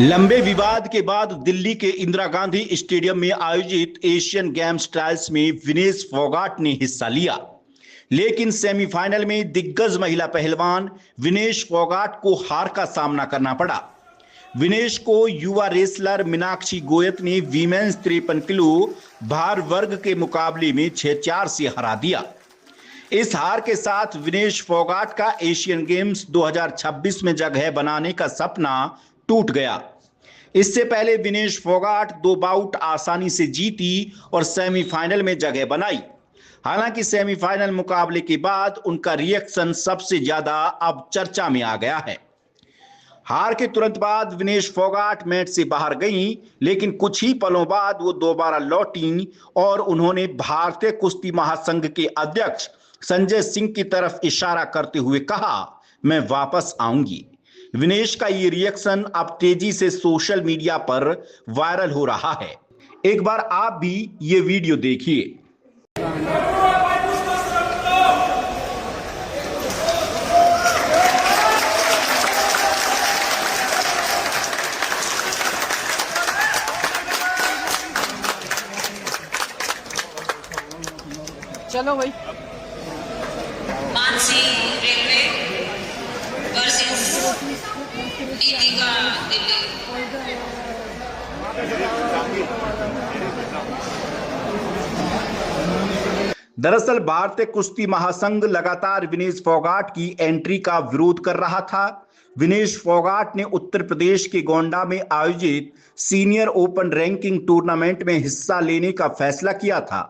लंबे विवाद के बाद दिल्ली के इंदिरा गांधी स्टेडियम में आयोजित एशियन गेम्स ट्रायल्स में विनेश फोगाट ने हिस्सा लिया। लेकिन सेमीफाइनल में दिग्गज महिला पहलवान विनेश फोगाट को हार का सामना करना पड़ा। विनेश को युवा रेसलर मीनाक्षी गोयत ने वीमेंस 53 किलो भार वर्ग के मुकाबले में 6-4 से हरा दिया। इस हार के साथ विनेश फोगाट का एशियन गेम्स 2026 में जगह बनाने का सपना टूट गया। इससे पहले विनेश फोगाट 2 बाउट आसानी से जीती और सेमीफाइनल में जगह बनाई। हालांकि सेमीफाइनल मुकाबले के बाद उनका रिएक्शन सबसे ज्यादा अब चर्चा में आ गया है। हार के तुरंत बाद विनेश फोगाट मैच से बाहर गईं, लेकिन कुछ ही पलों बाद वो दोबारा लौटी और उन्होंने भारतीय कुश्ती महासंघ के अध्यक्ष संजय सिंह की तरफ इशारा करते हुए कहा, मैं वापस आऊंगी। विनेश का ये रिएक्शन अब तेजी से सोशल मीडिया पर वायरल हो रहा है। एक बार आप भी ये वीडियो देखिए। चलो भाई। Mansi railway versus Deepika Delhi. दरअसल भारतीय कुश्ती महासंघ लगातार विनेश फोगाट की एंट्री का विरोध कर रहा था। विनेश फोगाट ने उत्तर प्रदेश के गोंडा में आयोजित सीनियर ओपन रैंकिंग टूर्नामेंट में हिस्सा लेने का फैसला किया था,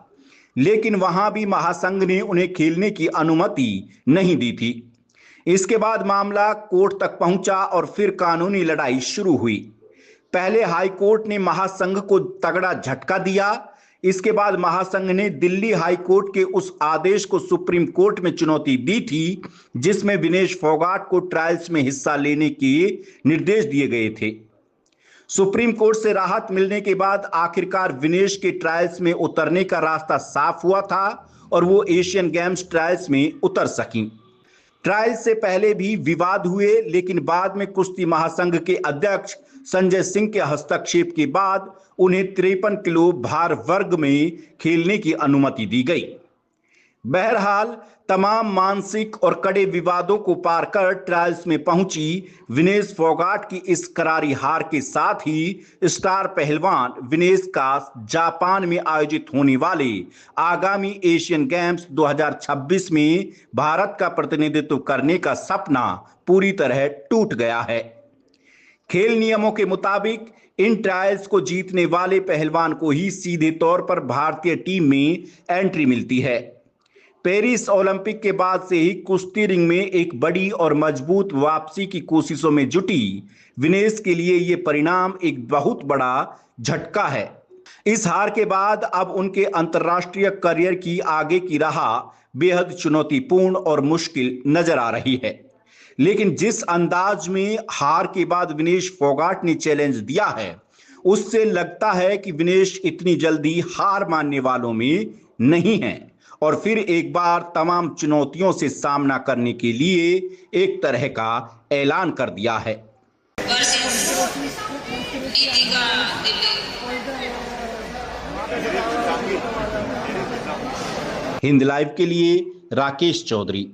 लेकिन वहां भी महासंघ ने उन्हें खेलने की अनुमति नहीं दी थी। इसके बाद मामला कोर्ट तक पहुंचा और फिर कानूनी लड़ाई शुरू हुई। पहले हाई कोर्ट ने महासंघ को तगड़ा झटका दिया। इसके बाद महासंघ ने दिल्ली हाई कोर्ट के उस आदेश को सुप्रीम कोर्ट में चुनौती दी थी, जिसमें विनेश फोगाट को ट्रायल्स में हिस्सा लेने के निर्देश दिए गए थे। सुप्रीम कोर्ट से राहत मिलने के बाद आखिरकार विनेश के ट्रायल्स में उतरने का रास्ता साफ हुआ था और वो एशियन गेम्स ट्रायल्स में उतर सकी। ट्रायल्स से पहले भी विवाद हुए, लेकिन बाद में कुश्ती महासंघ के अध्यक्ष संजय सिंह के हस्तक्षेप के बाद उन्हें 53 किलो भार वर्ग में खेलने की अनुमति दी गई। बहरहाल तमाम मानसिक और कड़े विवादों को पार कर ट्रायल्स में पहुंची विनेश फोगाट की इस करारी हार के साथ ही स्टार पहलवान विनेश का जापान में आयोजित होने वाले आगामी एशियन गेम्स 2026 में भारत का प्रतिनिधित्व करने का सपना पूरी तरह टूट गया है। खेल नियमों के मुताबिक इन ट्रायल्स को जीतने वाले पहलवान को ही सीधे तौर पर भारतीय टीम में एंट्री मिलती है। पेरिस ओलंपिक के बाद से ही कुश्ती रिंग में एक बड़ी और मजबूत वापसी की कोशिशों में जुटी विनेश के लिए ये परिणाम एक बहुत बड़ा झटका है। इस हार के बाद अब उनके अंतर्राष्ट्रीय करियर की आगे की राह बेहद चुनौतीपूर्ण और मुश्किल नजर आ रही है। लेकिन जिस अंदाज में हार के बाद विनेश फोगाट ने चैलेंज दिया है, उससे लगता है कि विनेश इतनी जल्दी हार मानने वालों में नहीं है और फिर एक बार तमाम चुनौतियों से सामना करने के लिए एक तरह का ऐलान कर दिया है। हिंद लाइव के लिए राकेश चौधरी।